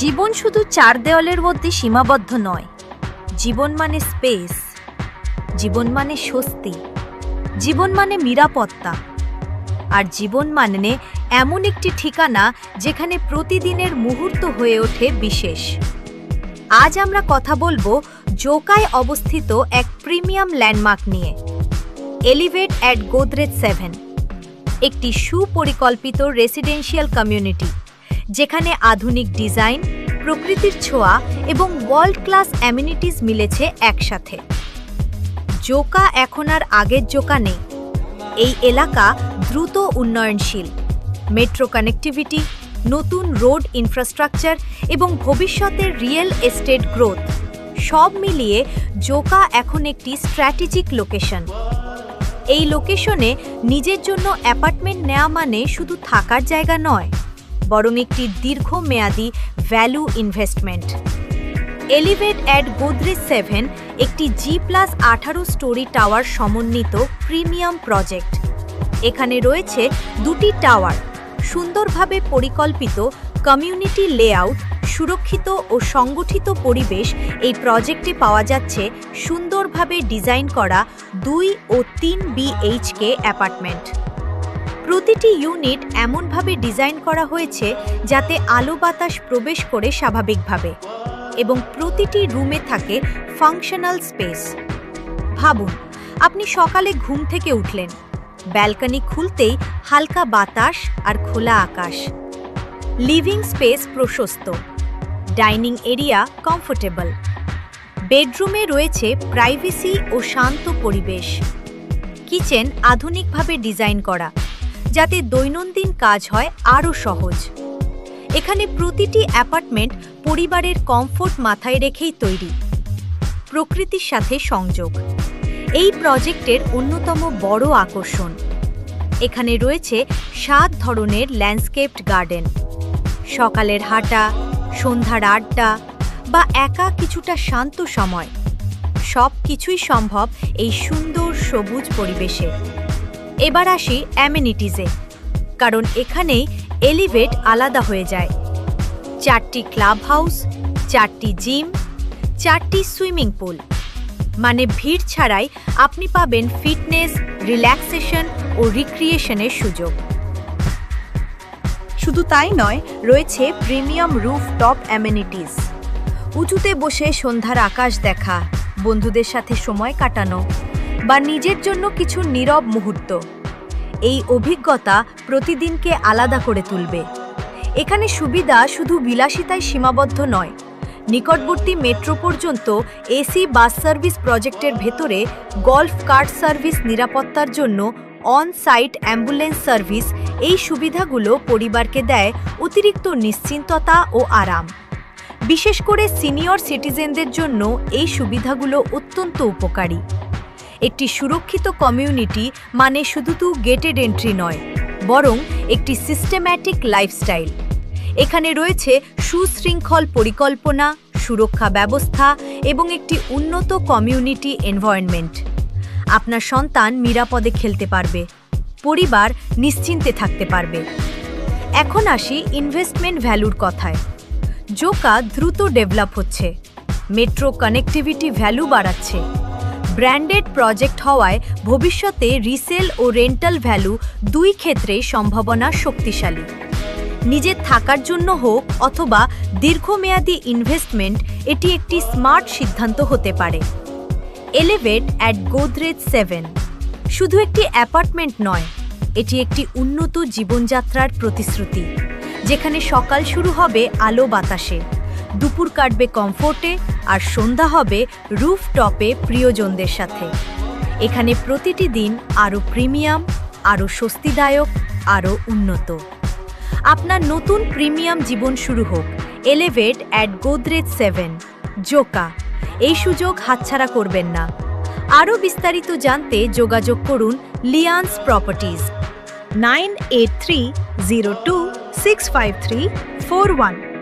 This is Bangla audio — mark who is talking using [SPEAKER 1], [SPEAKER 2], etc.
[SPEAKER 1] জীবন শুধু চার দেওয়ালের মধ্যে সীমাবদ্ধ নয়। জীবন মানে স্পেস, জীবন মানে স্বস্তি, জীবন মানে নিরাপত্তা, আর জীবন মানে এমন একটি ঠিকানা যেখানে প্রতিদিনের মুহূর্ত হয়ে ওঠে বিশেষ। আজ আমরা কথা বলবো জোকায় অবস্থিত এক প্রিমিয়াম ল্যান্ডমার্ক নিয়ে, এলিভেট অ্যাট গোদরেজ 7, একটি সুপরিকল্পিত রেসিডেন্সিয়াল কমিউনিটি যেখানে আধুনিক ডিজাইন, প্রকৃতির ছোঁয়া এবং ওয়ার্ল্ড ক্লাস অ্যামিনিটিস মিলেছে একসাথে। জোকা এখন আর আগের জোকা নেই। এই এলাকা দ্রুত উন্নয়নশীল, মেট্রো কানেক্টিভিটি, নতুন রোড ইনফ্রাস্ট্রাকচার এবং ভবিষ্যতের রিয়েল এস্টেট গ্রোথ সব মিলিয়ে জোকা এখন একটি স্ট্র্যাটেজিক লোকেশন। এই লোকেশনে নিজের জন্য অ্যাপার্টমেন্ট নেওয়া মানে শুধু থাকার জায়গা নয়, বরং একটি দীর্ঘমেয়াদী value investment. Elevate at Godrej 7 একটি G+18 স্টোরি টাওয়ার সমন্বিত প্রিমিয়াম প্রজেক্ট। এখানে রয়েছে দুটি টাওয়ার, সুন্দরভাবে পরিকল্পিত কমিউনিটি লেআউট, সুরক্ষিত ও সংগঠিত পরিবেশ। এই প্রজেক্টে পাওয়া যাচ্ছে সুন্দরভাবে ডিজাইন করা 2 ও 3 BHK অ্যাপার্টমেন্ট। প্রতিটি ইউনিট এমনভাবে ডিজাইন করা হয়েছে যাতে আলো বাতাস প্রবেশ করে স্বাভাবিকভাবে, এবং প্রতিটি রুমে থাকে ফাংশনাল স্পেস। ভাবুন, আপনি সকালে ঘুম থেকে উঠলেন, ব্যালকনি খুলতেই হালকা বাতাস আর খোলা আকাশ। লিভিং স্পেস প্রশস্ত, ডাইনিং এরিয়া কমফোর্টেবল, বেডরুমে রয়েছে প্রাইভেসি ও শান্ত পরিবেশ। কিচেন আধুনিকভাবে ডিজাইন করা যাতে দৈনন্দিন কাজ হয় আরও সহজ। এখানে প্রতিটি অ্যাপার্টমেন্ট পরিবারের কমফোর্ট মাথায় রেখেই তৈরি। প্রকৃতির সাথে সংযোগ এই প্রজেক্টের অন্যতম বড় আকর্ষণ। এখানে রয়েছে 7 ধরনের ল্যান্ডস্কেপড গার্ডেন। সকালের হাঁটা, সন্ধ্যার আড্ডা বা একা কিছুটা শান্ত সময়, সব কিছুই সম্ভব এই সুন্দর সবুজ পরিবেশে। এবার আসি অ্যামেনিটিজে, কারণ এখানেই এলিভেট আলাদা হয়ে যায়। 4টি ক্লাব হাউস, 4টি জিম, 4টি সুইমিং পুল, মানে ভিড় ছাড়াই আপনি পাবেন ফিটনেস, রিল্যাক্সেশন ও রিক্রিয়েশনের সুযোগ। শুধু তাই নয়, রয়েছে প্রিমিয়াম রুফটপ অ্যামেনিটিস, উঁচুতে বসে সন্ধ্যার আকাশ দেখা, বন্ধুদের সাথে সময় কাটানো বা নিজের জন্য কিছু নীরব মুহূর্ত। এই অভিজ্ঞতা প্রতিদিনকে আলাদা করে তুলবে। এখানে সুবিধা শুধু বিলাসিতায় সীমাবদ্ধ নয়। নিকটবর্তী মেট্রো পর্যন্ত এসি বাস সার্ভিস, প্রজেক্টের ভেতরে গল্ফ কার্ট সার্ভিস, নিরাপত্তার জন্য অন সাইট অ্যাম্বুলেন্স সার্ভিস। এই সুবিধাগুলো পরিবারকে দেয় অতিরিক্ত নিশ্চিন্ততা ও আরাম। বিশেষ করে সিনিয়র সিটিজেনদের জন্য এই সুবিধাগুলো অত্যন্ত উপকারী। একটি সুরক্ষিত কমিউনিটি মানে শুধু গেটেড এন্ট্রি নয়, বরং একটি সিস্টেম্যাটিক লাইফস্টাইল। এখানে রয়েছে সুশৃঙ্খল পরিকল্পনা, সুরক্ষা ব্যবস্থা এবং একটি উন্নত কমিউনিটি এনভায়রনমেন্ট। আপনার সন্তান নিরাপদে খেলতে পারবে, পরিবার নিশ্চিন্তে থাকতে পারবে। এখন আসি ইনভেস্টমেন্ট ভ্যালুর কথায়। জোকা দ্রুত ডেভেলপ হচ্ছে, মেট্রো কানেক্টিভিটি ভ্যালু বাড়াচ্ছে। ব্র্যান্ডেড প্রজেক্ট হওয়ায় ভবিষ্যতে রিসেল ও রেন্টাল ভ্যালু দুই ক্ষেত্রেই সম্ভাবনা শক্তিশালী। নিজের থাকার জন্য হোক অথবা দীর্ঘমেয়াদী ইনভেস্টমেন্ট, এটি একটি স্মার্ট সিদ্ধান্ত হতে পারে। এলিভেট অ্যাট গোদরেজ 7 শুধু একটি অ্যাপার্টমেন্ট নয়, এটি একটি উন্নত জীবনযাত্রার প্রতিশ্রুতি, যেখানে সকাল শুরু হবে আলো বাতাসে, দুপুর কাটবে কমফোর্টে, আর সন্ধ্যা হবে রুফটপে প্রিয়জনদের সাথে। এখানে প্রতিটি দিন আরও প্রিমিয়াম, আরও স্বস্তিদায়ক, আরও উন্নত। আপনার নতুন প্রিমিয়াম জীবন শুরু হোক এলিভেট অ্যাট গোদরেজ 7 জোকা। এই সুযোগ হাতছাড়া করবেন না। আরও বিস্তারিত জানতে যোগাযোগ করুন লিয়ান্স প্রপার্টিজ 9830265341।